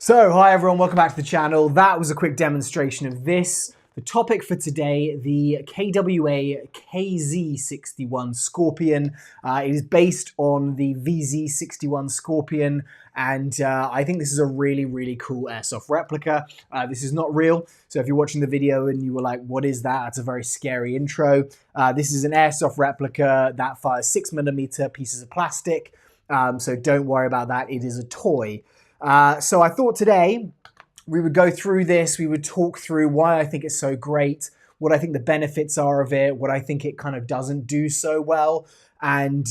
So, hi everyone, welcome back to the channel. That was a quick demonstration of this. The topic for today, the KWA KZ.61 Scorpion. It is based on the VZ.61 Scorpion, and I think this is a really cool airsoft replica. This is not real, so if you're watching the video and you were like, what is that? That's a very scary intro. This is an airsoft replica that fires 6mm pieces of plastic, so don't worry about that. It is a toy. So I thought today we would go through this, we would talk through why I think it's so great, what I think the benefits are of it, what I think it kind of doesn't do so well, and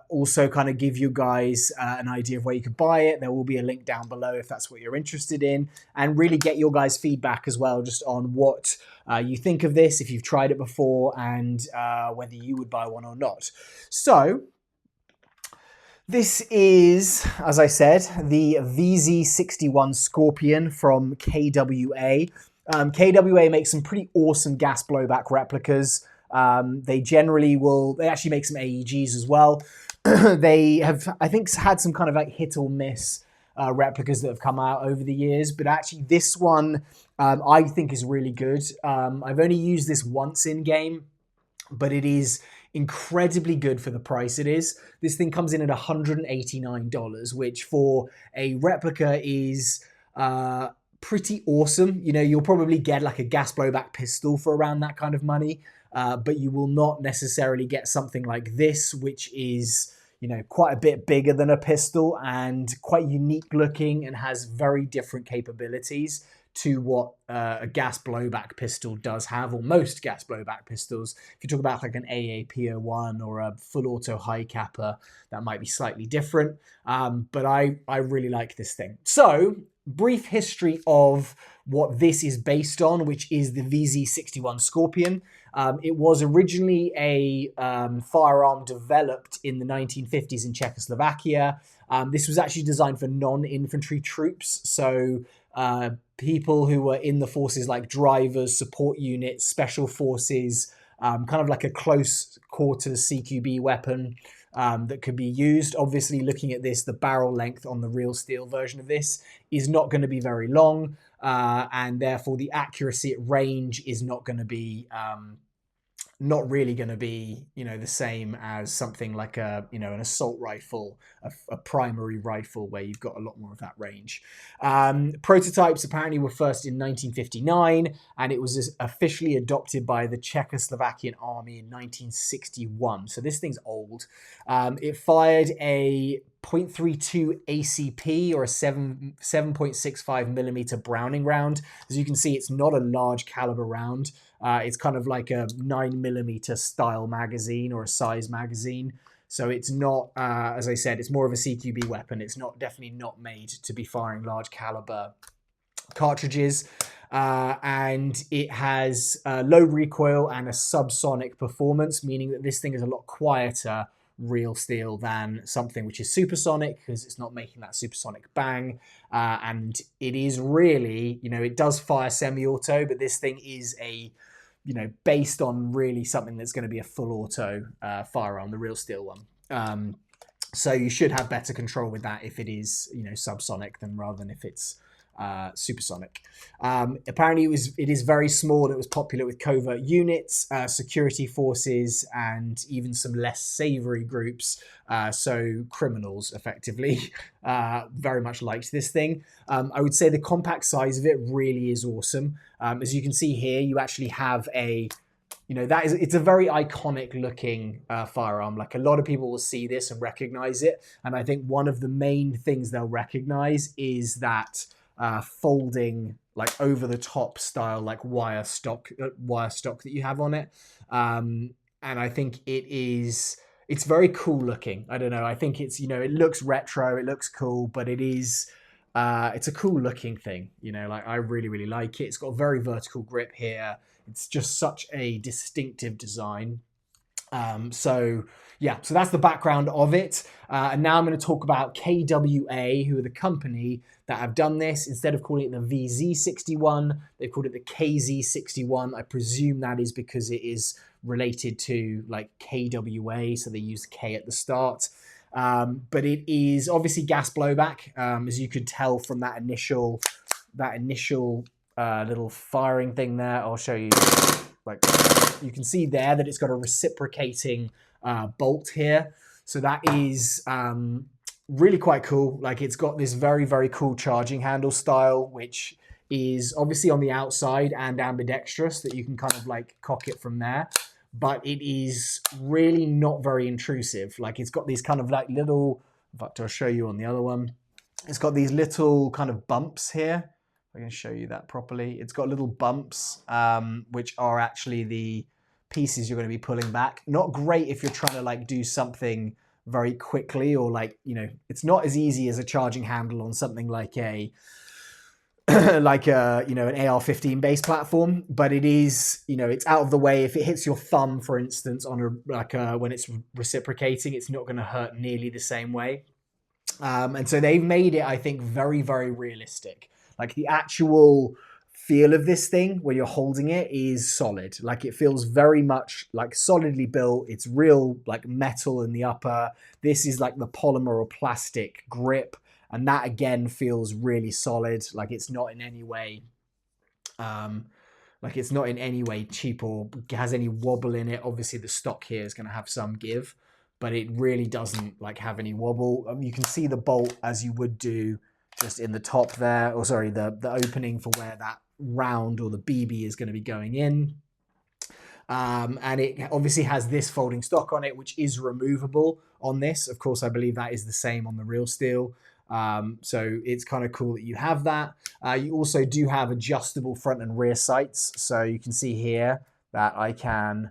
also kind of give you guys an idea of where you could buy it. There will be a link down below if that's what you're interested in, and really get your guys' feedback as well, just on what you think of this, if you've tried it before, and whether you would buy one or not. So, this is, as I said, the VZ.61 Scorpion from KWA. KWA makes some pretty awesome gas blowback replicas. They actually make some AEGs as well. They have, I think, had some kind of like hit or miss replicas that have come out over the years, but actually this one I think is really good. I've only used this once in game, but it is incredibly good for the price it is. This thing comes in at $189, which for a replica is pretty awesome. You know, you'll probably get like a gas blowback pistol for around that kind of money, but you will not necessarily get something like this, which is, you know, quite a bit bigger than a pistol and quite unique looking and has very different capabilities to what a gas blowback pistol does have, or most gas blowback pistols. If you talk about like an AAP01 or a full auto high capper, that might be slightly different. But I really like this thing. So, brief history of what this is based on, which is the VZ.61 Scorpion. It was originally a firearm developed in the 1950s in Czechoslovakia. This was actually designed for non-infantry troops, so people who were in the forces, like drivers, support units, special forces, kind of like a close quarters CQB weapon that could be used. Obviously, looking at this, the barrel length on the real steel version of this is not going to be very long, and therefore the accuracy at range is not going to be not really going to be, you know, the same as something like a, you know, an assault rifle, a primary rifle where you've got a lot more of that range. Prototypes apparently were first in 1959, and it was officially adopted by the Czechoslovakian army in 1961. So this thing's old. It fired a .32 ACP, or a 7.65mm Browning round. As you can see, it's not a large caliber round. It's kind of like a 9mm style magazine, or a size magazine. So it's not, as I said, it's more of a CQB weapon. It's definitely not made to be firing large caliber cartridges. And it has low recoil and a subsonic performance, meaning that this thing is a lot quieter real steel than something which is supersonic, because it's not making that supersonic bang. And it is really, you know, it does fire semi-auto, but this thing is a, you know, based on really something that's going to be a full auto firearm, the real steel one. So you should have better control with that if it is, you know, subsonic rather than if it's supersonic. Apparently it is very small. It was popular with covert units, security forces, and even some less savory groups, so criminals effectively very much liked this thing. I would say the compact size of it really is awesome. As you can see here, you actually have a, you know, it's a very iconic looking firearm. Like, a lot of people will see this and recognize it, and I think one of the main things they'll recognize is that folding, like, over the top style, like wire stock that you have on it. And I think it's very cool looking. I don't know, I think it's, you know, it looks retro, it looks cool, but it is it's a cool looking thing, you know. Like, I really like it. It's got a very vertical grip here. It's just such a distinctive design. So yeah, so that's the background of it. And now I'm going to talk about KWA, who are the company that have done this. Instead of calling it the VZ.61, they've called it the KZ.61. I presume that is because it is related to, like, KWA, so they use K at the start. But it is obviously gas blowback, as you could tell from that initial little firing thing there. I'll show you. Like, you can see there that it's got a reciprocating bolt here. So that is really quite cool. Like, it's got this very, very cool charging handle style, which is obviously on the outside and ambidextrous, that you can kind of like cock it from there. But it is really not very intrusive. Like, it's got these kind of like little, in fact, I'll show you on the other one. It's got these little kind of bumps here. I can show you that properly. It's got little bumps, which are actually the pieces you're going to be pulling back. Not great if you're trying to like do something very quickly, or like, you know, it's not as easy as a charging handle on something like a like a, you know, an AR-15 base platform, but it is, you know, it's out of the way. If it hits your thumb, for instance, on when it's reciprocating, it's not going to hurt nearly the same way. And so they've made it, I think, very, very realistic. Like, the actual feel of this thing when you're holding it is solid. Like, it feels very much like solidly built. It's real like metal in the upper. This is like the polymer or plastic grip. And that again feels really solid. Like, it's not in any way, cheap or has any wobble in it. Obviously, the stock here is going to have some give, but it really doesn't like have any wobble. You can see the bolt as you would do just in the top there, or sorry, the opening for where that round or the BB is going to be going in. And it obviously has this folding stock on it, which is removable on this. Of course, I believe that is the same on the real steel. So it's kind of cool that you have that. You also do have adjustable front and rear sights. So you can see here that I can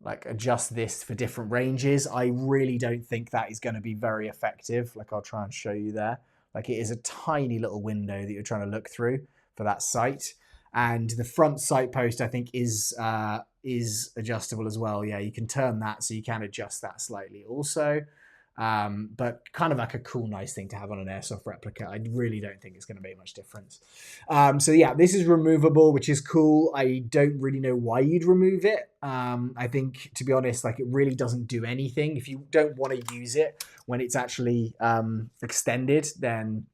like adjust this for different ranges. I really don't think that is going to be very effective. Like, I'll try and show you there. Like, it is a tiny little window that you're trying to look through for that sight. And the front sight post, I think, is adjustable as well. Yeah, you can turn that, so you can adjust that slightly also. But kind of like a cool, nice thing to have on an airsoft replica. I really don't think it's going to make much difference. So yeah, this is removable, which is cool. I don't really know why you'd remove it. I think, to be honest, like, it really doesn't do anything. If you don't want to use it when it's actually extended, then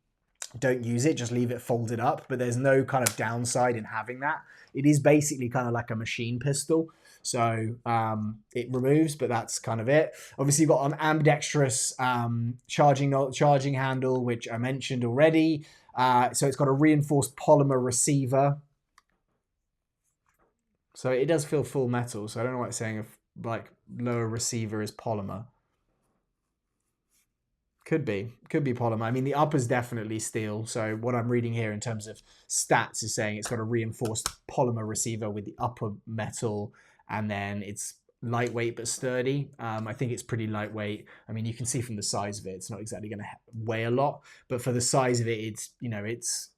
don't use it. Just leave it folded up. But there's no kind of downside in having that. It is basically kind of like a machine pistol. So it removes, but that's kind of it. Obviously, you've got an ambidextrous charging handle, which I mentioned already. So it's got a reinforced polymer receiver. So it does feel full metal. So I don't know what it's saying, if like lower receiver is polymer. Could be polymer. I mean, the upper's definitely steel. So what I'm reading here in terms of stats is saying it's got a reinforced polymer receiver with the upper metal, and then it's lightweight but sturdy. I think it's pretty lightweight. I mean, you can see from the size of it, it's not exactly going to weigh a lot, but for the size of it, it's, you know, it's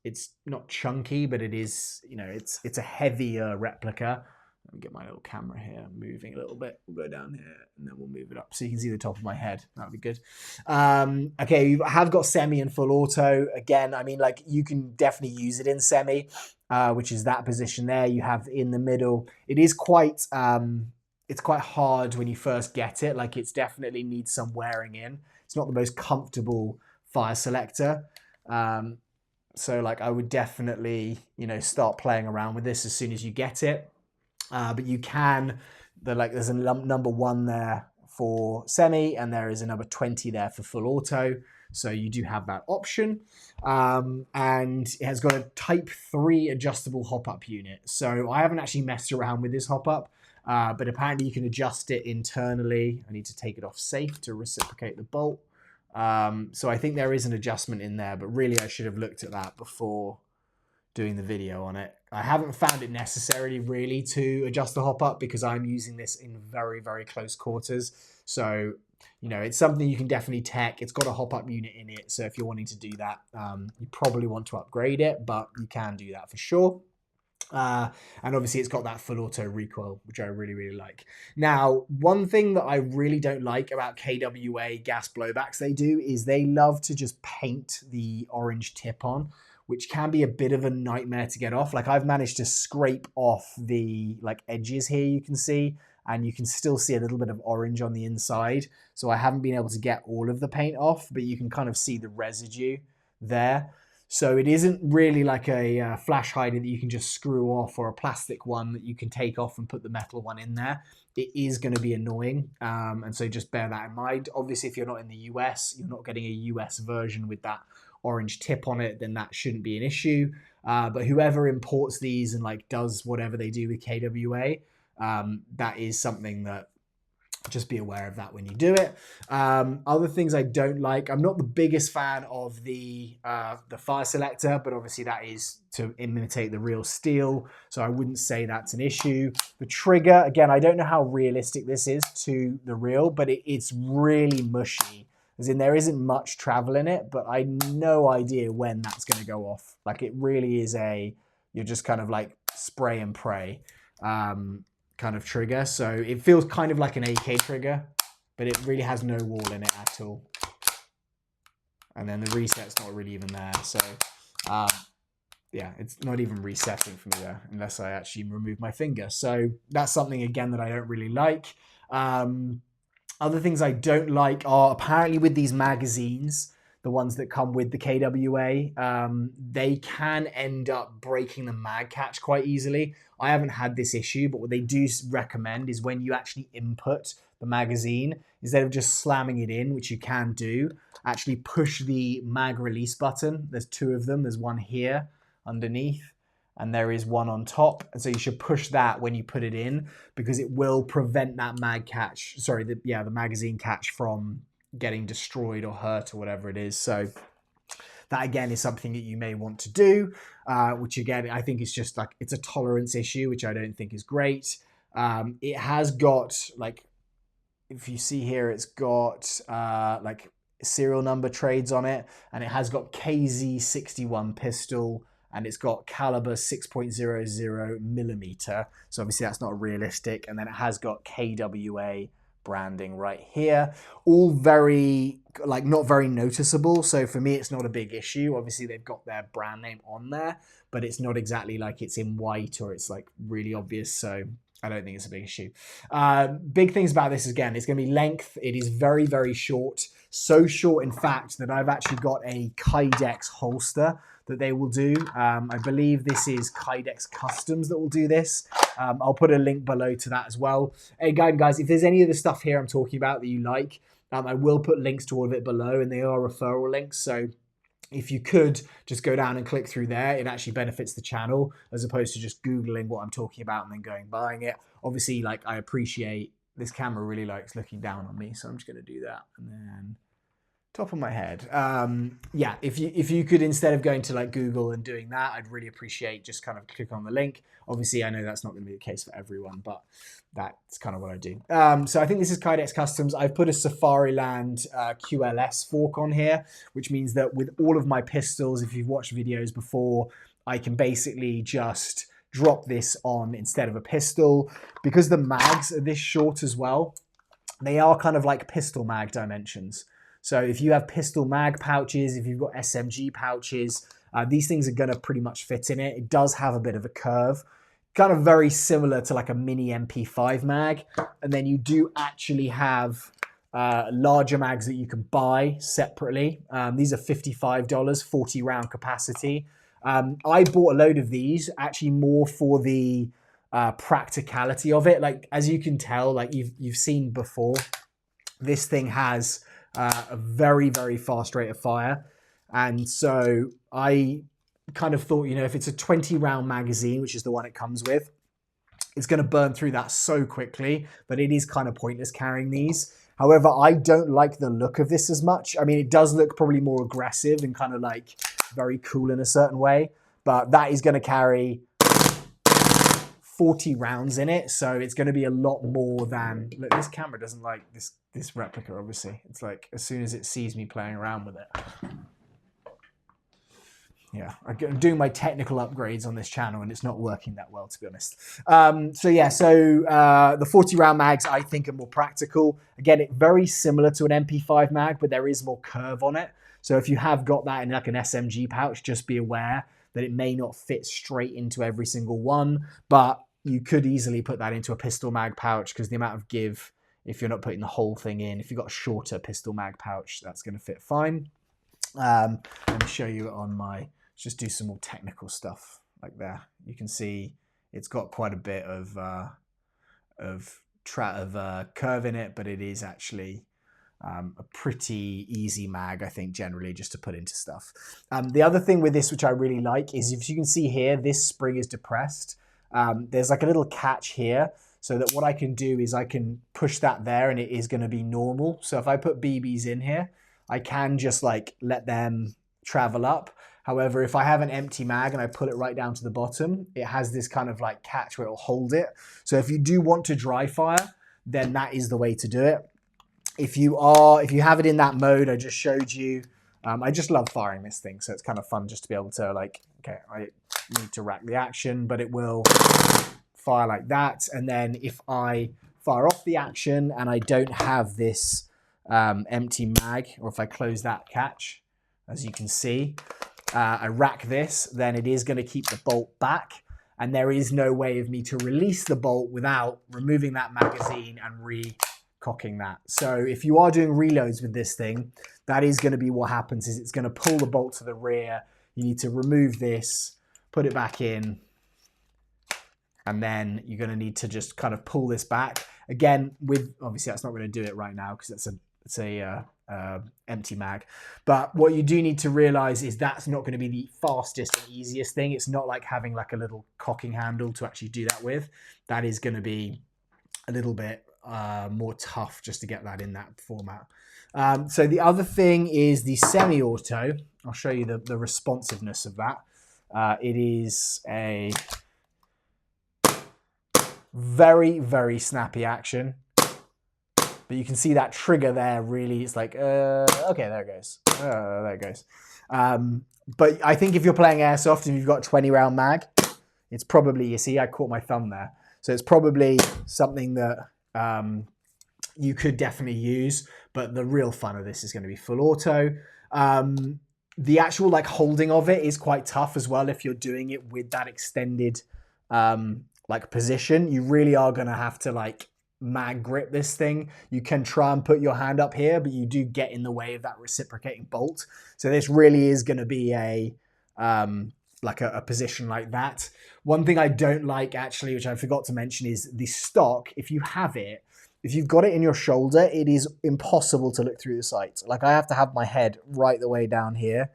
not chunky, but it is, you know, it's a heavier replica. Let me get my little camera here moving a little bit. We'll go down here and then we'll move it up so you can see the top of my head. That would be good. Okay, you have got semi and full auto. Again, I mean, like, you can definitely use it in semi, which is that position there. You have in the middle. It is quite, it's quite hard when you first get it. Like, it's definitely needs some wearing in. It's not the most comfortable fire selector. So like, I would definitely, you know, start playing around with this as soon as you get it. But you can, there's a number 1 there for semi, and there is a number 20 there for full auto. So you do have that option. And it has got a Type 3 adjustable hop-up unit. So I haven't actually messed around with this hop-up, but apparently you can adjust it internally. I need to take it off safe to reciprocate the bolt. So I think there is an adjustment in there, but really I should have looked at that before doing the video on it. I haven't found it necessary really to adjust the hop up because I'm using this in very, very close quarters. So, you know, it's something you can definitely tech. It's got a hop up unit in it. So if you're wanting to do that, you probably want to upgrade it, but you can do that for sure. And obviously it's got that full auto recoil, which I really, really like. Now, one thing that I really don't like about KWA gas blowbacks they do is they love to just paint the orange tip on, which can be a bit of a nightmare to get off. Like, I've managed to scrape off the like edges here, you can see. and you can still see a little bit of orange on the inside. So I haven't been able to get all of the paint off, but you can kind of see the residue there. So it isn't really like a flash hider that you can just screw off, or a plastic one that you can take off and put the metal one in there. It is going to be annoying, and so just bear that in mind. Obviously, if you're not in the US, you're not getting a US version with that orange tip on it, then that shouldn't be an issue. But whoever imports these and like does whatever they do with KWA, that is something that, just be aware of that when you do it. Other things I don't like, I'm not the biggest fan of the fire selector, but obviously that is to imitate the real steel, so I wouldn't say that's an issue. The trigger, again, I don't know how realistic this is to the real, but it's really mushy. As in, there isn't much travel in it, but I no idea when that's going to go off. Like, it really is you're just kind of like spray and pray kind of trigger. So it feels kind of like an AK trigger, but it really has no wall in it at all. And then the reset's not really even there. So yeah, it's not even resetting for me there unless I actually remove my finger. So that's something, again, that I don't really like. Other things I don't like are, apparently with these magazines, the ones that come with the KWA, they can end up breaking the mag catch quite easily. I haven't had this issue, but what they do recommend is when you actually input the magazine, instead of just slamming it in, which you can do, actually push the mag release button. There's two of them. There's one here underneath, and there is one on top. And so you should push that when you put it in, because it will prevent that mag catch, sorry, the magazine catch from getting destroyed or hurt or whatever it is. So that, again, is something that you may want to do, which, again, I think is just like, it's a tolerance issue, which I don't think is great. It has got, like, if you see here, it's got like serial number trades on it, and it has got KZ.61 pistol, and it's got caliber 6.00 millimeter. So obviously that's not realistic. And then it has got KWA branding right here, all very, like, not very noticeable. So for me, it's not a big issue. Obviously they've got their brand name on there, but it's not exactly like it's in white or it's like really obvious. So I don't think it's a big issue. Big things about this, again, it's going to be length. It is very, very short. So short, in fact, that I've actually got a Kydex holster that they will do. I believe this is Kydex Customs that will do this. I'll put a link below to that as well. Again, guys, if there's any of the stuff here I'm talking about that you like, I will put links to all of it below, and they are referral links. So if you could just go down and click through there, it actually benefits the channel, as opposed to just Googling what I'm talking about and then going buying it. Obviously, like, I appreciate this camera really likes looking down on me, so I'm just going to do that. And then top of my head, yeah, if you could, instead of going to like Google and doing that, I'd really appreciate just kind of click on the link. Obviously, I know that's not going to be the case for everyone, but that's kind of what I do. So I think this is Kydex Customs. I've put a Safariland QLS fork on here, which means that with all of my pistols, if you've watched videos before, I can basically just drop this on instead of a pistol. Because the mags are this short as well, they are kind of like pistol mag dimensions. So if you have pistol mag pouches, if you've got SMG pouches, these things are going to pretty much fit in it. It does have a bit of a curve, kind of very similar to like a mini MP5 mag. And then you do actually have larger mags that you can buy separately. These are $55, 40 round capacity. I bought a load of these, actually more for the practicality of it. Like, as you can tell, like you've seen before, this thing has a very, very fast rate of fire. And so I kind of thought, you know, if it's a 20 round magazine, which is the one it comes with, it's going to burn through that so quickly that it is kind of pointless carrying these. However, I don't like the look of this as much. I mean, it does look probably more aggressive and kind of like very cool in a certain way, but that is going to carry 40 rounds in it, so it's going to be a lot more than, look, this camera doesn't like this replica, obviously. It's like, as soon as it sees me playing around with it. Yeah, I'm doing my technical upgrades on this channel and it's not working that well, to be honest. So yeah, the 40 round mags I think are more practical. Again, it's very similar to an MP5 mag, but there is more curve on it. So if you have got that in like an SMG pouch, just be aware that it may not fit straight into every single one, but you could easily put that into a pistol mag pouch because the amount of give, if you're not putting the whole thing in, if you've got a shorter pistol mag pouch, that's going to fit fine. Let me show you it on my, just do some more technical stuff like there. You can see it's got quite a bit of curve in it, but it is actually a pretty easy mag, I think, generally just to put into stuff. The other thing with this, which I really like, is if you can see here, this spring is depressed. There's like a little catch here, so that what I can do is I can push that there and it is going to be normal. So if I put BBs in here, I can just like let them travel up. However, if I have an empty mag and I pull it right down to the bottom, it has this kind of like catch where it'll hold it. So if you do want to dry fire, then that is the way to do it. If you have it in that mode I just showed you, I just love firing this thing. So it's kind of fun just to be able to like, okay, I need to rack the action, but it will fire like that. And then if I fire off the action and I don't have this empty mag, or if I close that catch, as you can see, I rack this, then it is going to keep the bolt back, and there is no way of me to release the bolt without removing that magazine and re-cocking that. So if you are doing reloads with this thing, that is going to be what happens, is it's going to pull the bolt to the rear. You need to remove this, put it back in, and then you're going to need to just kind of pull this back. Again, with, obviously that's not going to do it right now because it's a empty mag, but what you do need to realize is that's not going to be the fastest and easiest thing. It's not like having like a little cocking handle to actually do that with. That is going to be a little bit more tough just to get that in that format. So the other thing is the semi-auto. I'll show you the responsiveness of that. It is a very, very snappy action. But you can see that trigger there really, it's like, okay, there it goes. There it goes. But I think if you're playing Airsoft and you've got a 20 round mag, it's probably, you see, I caught my thumb there. So it's probably something that you could definitely use, but the real fun of this is going to be full auto. The actual like holding of it is quite tough as well. If you're doing it with that extended like position, you really are going to have to like mag grip this thing. You can try and put your hand up here, but you do get in the way of that reciprocating bolt. So this really is going to be a like a position like that. One thing I don't like actually, which I forgot to mention, is the stock. If you have it, if you've got it in your shoulder, it is impossible to look through the sights. Like I have to have my head right the way down here,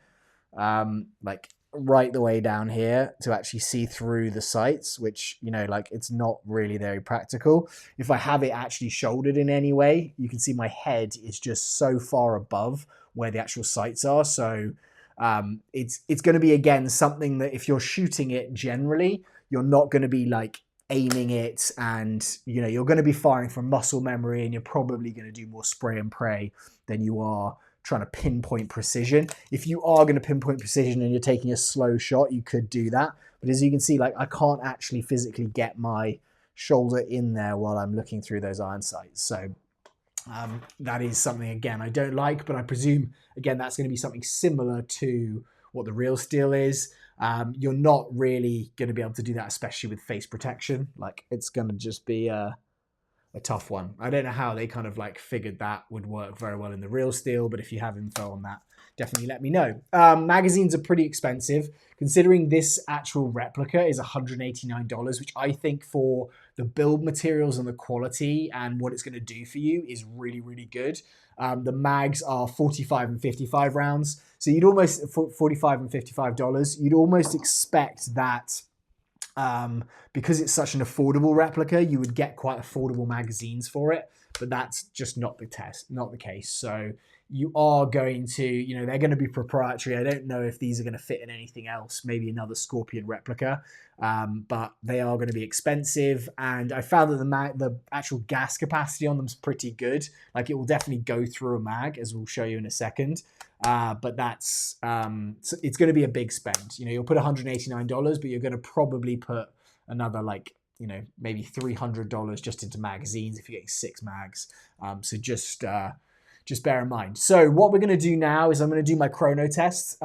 like right the way down here to actually see through the sights, which, you know, like it's not really very practical. If I have it actually shouldered in any way, you can see my head is just so far above where the actual sights are. So it's going to be, again, something that if you're shooting it generally, you're not going to be like aiming it, and you know, you're going to be firing from muscle memory, and you're probably going to do more spray and pray than you are trying to pinpoint precision. If you are going to pinpoint precision and you're taking a slow shot, you could do that. But as you can see, like I can't actually physically get my shoulder in there while I'm looking through those iron sights. So that is something, again, I don't like, but I presume, again, that's going to be something similar to what the real steel is. You're not really going to be able to do that, especially with face protection. Like it's going to just be a tough one. I don't know how they kind of like figured that would work very well in the real steel, but if you have info on that, definitely let me know. Magazines are pretty expensive. Considering this actual replica is $189, which I think for the build materials and the quality and what it's going to do for you is really, really good. The mags are 45 and 55 rounds. So you'd almost, $45 and $55, you'd almost expect that because it's such an affordable replica, you would get quite affordable magazines for it, but that's just not the case. So you are going to, you know, they're going to be proprietary. I don't know if these are going to fit in anything else, maybe another Scorpion replica, but they are going to be expensive. And I found that the actual gas capacity on them is pretty good. Like it will definitely go through a mag, as we'll show you in a second. But that's, it's going to be a big spend. You know, you'll put $189, but you're going to probably put another like, you know, maybe $300 just into magazines if you're getting 6 mags. So just bear in mind. So what we're going to do now is I'm going to do my chrono test.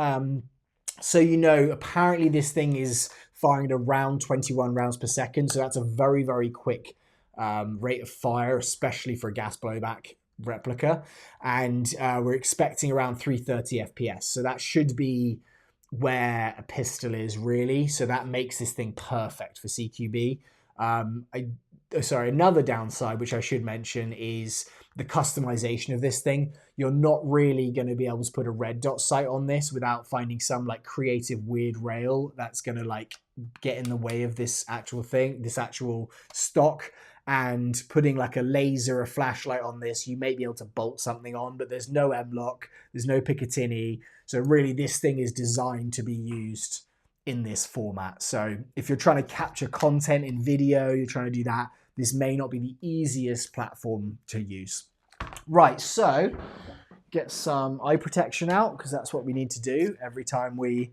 So, you know, apparently this thing is firing at around 21 rounds per second. So that's a very, very quick rate of fire, especially for a gas blowback replica. And we're expecting around 330 FPS. So that should be where a pistol is really. So that makes this thing perfect for CQB. Another downside, which I should mention, is the customization of this thing. You're not really going to be able to put a red dot sight on this without finding some like creative weird rail that's going to like get in the way of this actual thing, this actual stock. And putting like a laser, a flashlight on this, you may be able to bolt something on, but there's no M-lock, there's no Picatinny. So really this thing is designed to be used in this format. So if you're trying to capture content in video, you're trying to do that, this may not be the easiest platform to use. Right, so get some eye protection out, because that's what we need to do every time we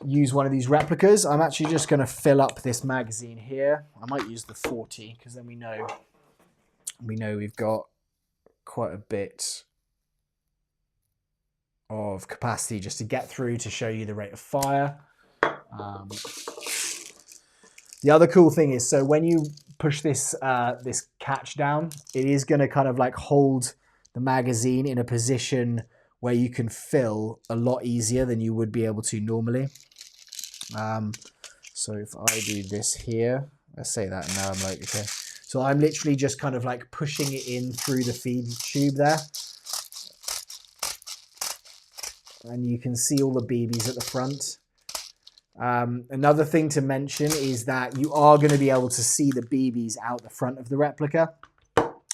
use one of these replicas. I'm actually just going to fill up this magazine here. I might use the 40, because then we know we've got quite a bit of capacity just to get through to show you the rate of fire. The other cool thing is, so when you push this this catch down, it is going to kind of like hold the magazine in a position where you can fill a lot easier than you would be able to normally. So if I do this here, let's say that, and now I'm like, okay. So I'm literally just kind of like pushing it in through the feed tube there. And you can see all the BBs at the front. Another thing to mention is that you are going to be able to see the BBs out the front of the replica.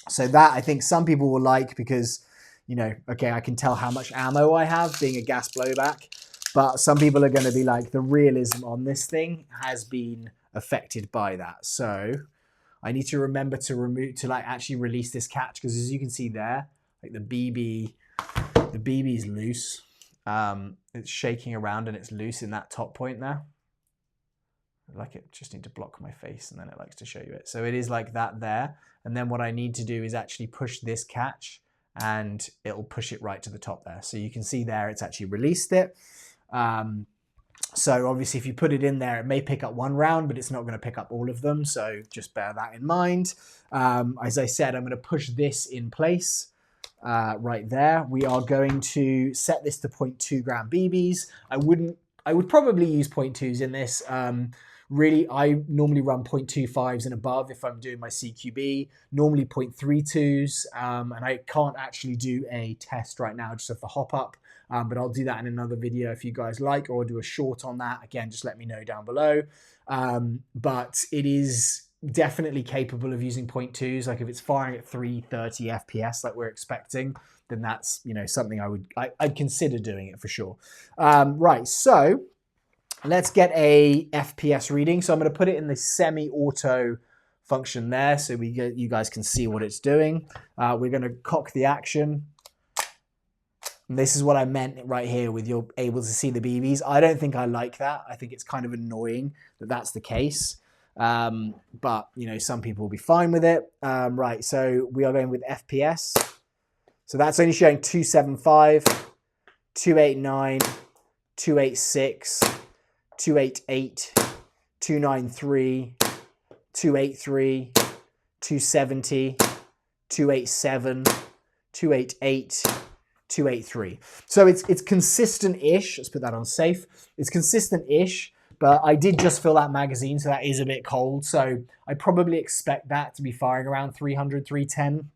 So that I think some people will like, because, you know, okay, I can tell how much ammo I have being a gas blowback, but some people are going to be like, the realism on this thing has been affected by that. So I need to remember to like actually release this catch, because as you can see there, like the BB is loose. It's shaking around and it's loose in that top point there. I like it, just need to block my face and then it likes to show you it. So it is like that there. And then what I need to do is actually push this catch and it'll push it right to the top there. So you can see there, it's actually released it. So obviously if you put it in there, it may pick up one round, but it's not going to pick up all of them. So just bear that in mind. As I said, I'm going to push this in place. Right there. We are going to set this to 0.2 gram BBs. I would probably use 0.2s in this. Really, I normally run 0.25s and above if I'm doing my CQB, normally 0.32s, and I can't actually do a test right now just of the hop up, but I'll do that in another video if you guys like, or do a short on that. Again, just let me know down below. But it is definitely capable of using 0.2s. Like if it's firing at 330 FPS like we're expecting, then that's, you know, something I'd consider doing it for sure. Right, so let's get a FPS reading. So I'm going to put it in the semi-auto function there, so you guys can see what it's doing. We're going to cock the action. And this is what I meant right here with you're able to see the BBs. I don't think I like that. I think it's kind of annoying that that's the case. But, you know, some people will be fine with it. Right, so we are going with FPS. So that's only showing 275, 289, 286, 288, 293, 283, 270, 287, 288, 283. So it's consistent-ish. Let's put that on safe. It's consistent-ish, but I did just fill that magazine, so that is a bit cold. So I probably expect that to be firing around 300, 310.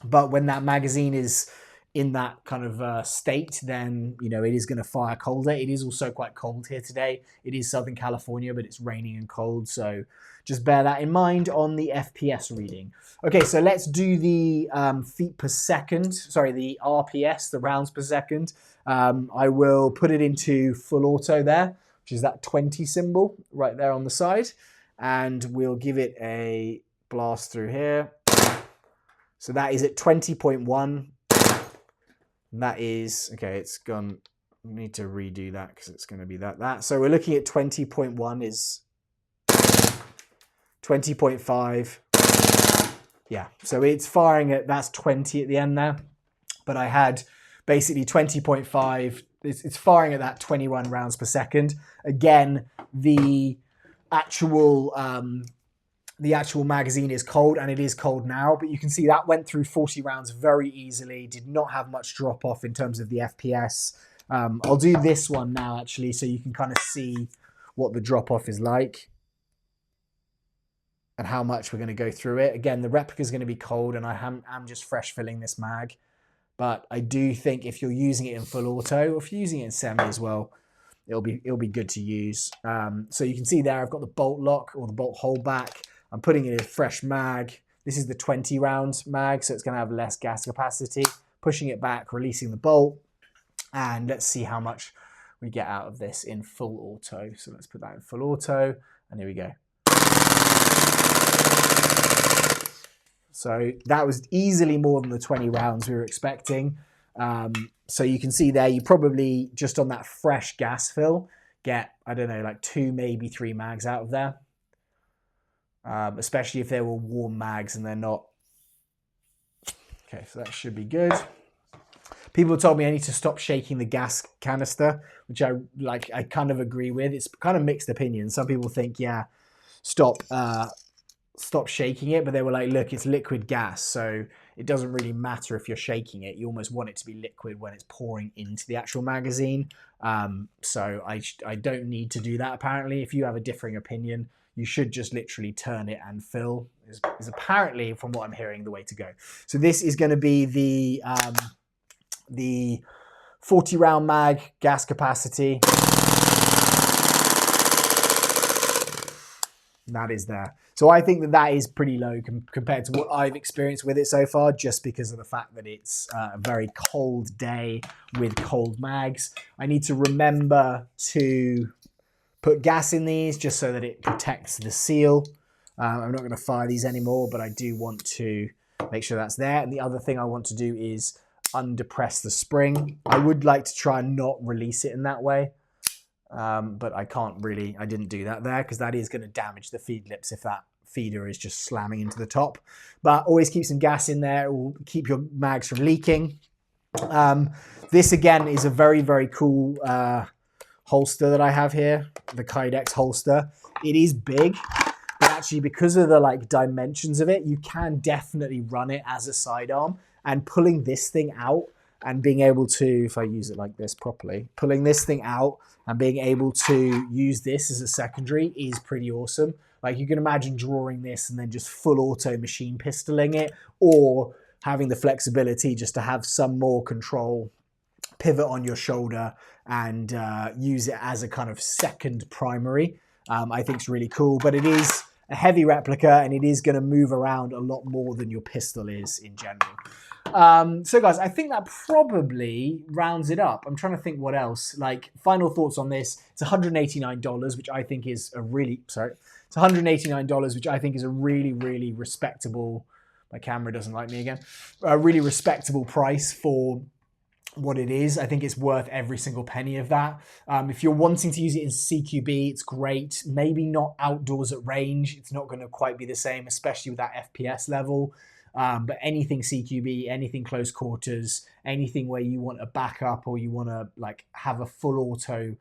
But when that magazine is in that kind of state, then, you know, it is going to fire colder. It is also quite cold here today. It is Southern California, but it's raining and cold. So just bear that in mind on the FPS reading. Okay, so let's do the feet per second. Sorry, the RPS, the rounds per second. I will put it into full auto there, which is that 20 symbol right there on the side. And we'll give it a blast through here. So that is at 20.1. And that is, okay, it's gone. We need to redo that because it's going to be that. So we're looking at 20.1 is 20.5. Yeah, so it's firing at, that's 20 at the end there. But I had basically 20.5, it's firing at that 21 rounds per second. Again, the actual magazine is cold, and it is cold now, but you can see that went through 40 rounds very easily, did not have much drop off in terms of the FPS. I'll do this one now actually, so you can kind of see what the drop off is like and how much we're going to go through it. Again, the replica is going to be cold, and I'm just fresh filling this mag, but I do think if you're using it in full auto, or if you're using it in semi as well, it'll be good to use. So you can see there I've got the bolt lock or the bolt holdback. I'm putting it in fresh mag. This is the 20 round mag, so it's going to have less gas capacity. Pushing it back, releasing the bolt, and let's see how much we get out of this in full auto. So let's put that in full auto, and here we go. So that was easily more than the 20 rounds we were expecting. So you can see there, you probably just on that fresh gas fill get, I don't know, like 2, maybe 3 mags out of there. Especially if they were warm mags and they're not. Okay, so that should be good. People told me I need to stop shaking the gas canister, which I kind of agree with. It's kind of mixed opinions. Some people think, yeah, stop shaking it, but they were like, look, it's liquid gas, so it doesn't really matter if you're shaking it. You almost want it to be liquid when it's pouring into the actual magazine. So I don't need to do that, apparently. If you have a differing opinion, you should just literally turn it and fill, is apparently, from what I'm hearing, the way to go. So this is going to be the 40 round mag gas capacity. That is there. So I think that is pretty low compared to what I've experienced with it so far, just because of the fact that it's a very cold day with cold mags. I need to remember to put gas in these just so that it protects the seal. I'm not going to fire these anymore, but I do want to make sure that's there. And the other thing I want to do is underpress the spring. I would like to try and not release it in that way. But I didn't do that there because that is going to damage the feed lips if that feeder is just slamming into the top. But always keep some gas in there. It will keep your mags from leaking. This again is a very, very cool holster that I have here, the Kydex Holster. It is big, but actually because of the dimensions of it, you can definitely run it as a sidearm. And pulling this thing out and being able to, if I use it like this properly, pulling this thing out and being able to use this as a secondary is pretty awesome. Like you can imagine drawing this and then just full auto machine pistoling it, or having the flexibility just to have some more control, pivot on your shoulder and use it as a kind of second primary. I think it's really cool, but it is a heavy replica and it is going to move around a lot more than your pistol is in general. So guys, I think that probably rounds it up. I'm trying to think what else. Final thoughts on this. It's $189, which I think is a really, it's $189, which I think is a really, really respectable, my camera doesn't like me again, a really respectable price for what it is. I think it's worth every single penny of that. If you're wanting to use it in CQB, it's great. Maybe not outdoors at range. It's not going to quite be the same, especially with that FPS level. But anything CQB, anything close quarters, anything where you want a backup or you want to have a full auto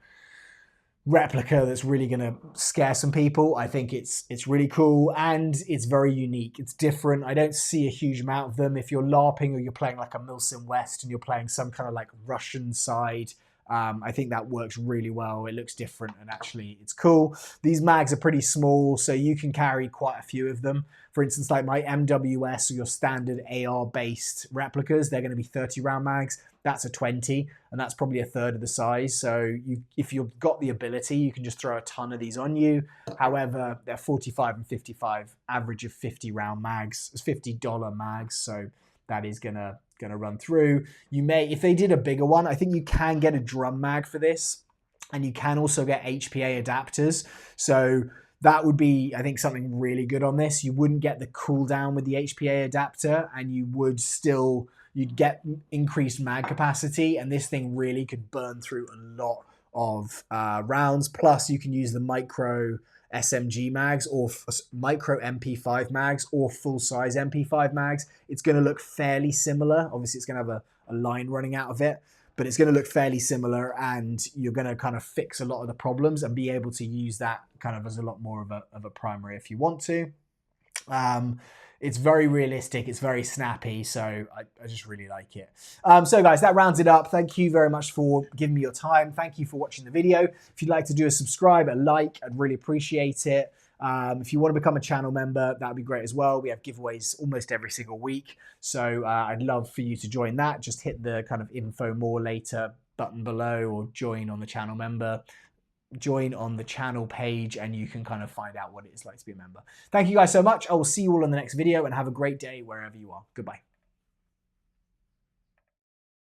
replica that's really going to scare some people, I think it's really cool and it's very unique. It's different. I don't see a huge amount of them. If you're LARPing or you're playing like a Milsim West and you're playing some kind of Russian side, I think that works really well. It looks different and actually it's cool. These mags are pretty small, so you can carry quite a few of them. For instance, like my MWS or your standard AR-based replicas, they're going to be 30 round mags. That's a 20, and that's probably a third of the size. So if you've got the ability, you can just throw a ton of these on you. However, they're 45 and 55, average of 50 round mags. It's $50 mags, so that is gonna run through. You may, if they did a bigger one, I think you can get a drum mag for this, and you can also get HPA adapters. So that would be, I think, something really good on this. You wouldn't get the cooldown with the HPA adapter, and you'd get increased mag capacity, and this thing really could burn through a lot of rounds. Plus, you can use the micro SMG mags or micro MP5 mags or full-size MP5 mags. It's going to look fairly similar. Obviously, it's going to have a line running out of it, but it's going to look fairly similar, and you're going to kind of fix a lot of the problems and be able to use that kind of as a lot more of a primary if you want to. It's very realistic, it's very snappy, so I just really like it. So guys, that rounds it up. Thank you very much for giving me your time. Thank you for watching the video. If you'd like to do a subscribe, a like, I'd really appreciate it. If you want to become a channel member, that would be great as well. We have giveaways almost every single week, so I'd love for you to join that. Just hit the kind of info more later button below, or join on the channel member. Join on the channel page and you can kind of find out what it is like to be a member. Thank you guys so much. I will see you all in the next video, and have a great day wherever you are. Goodbye.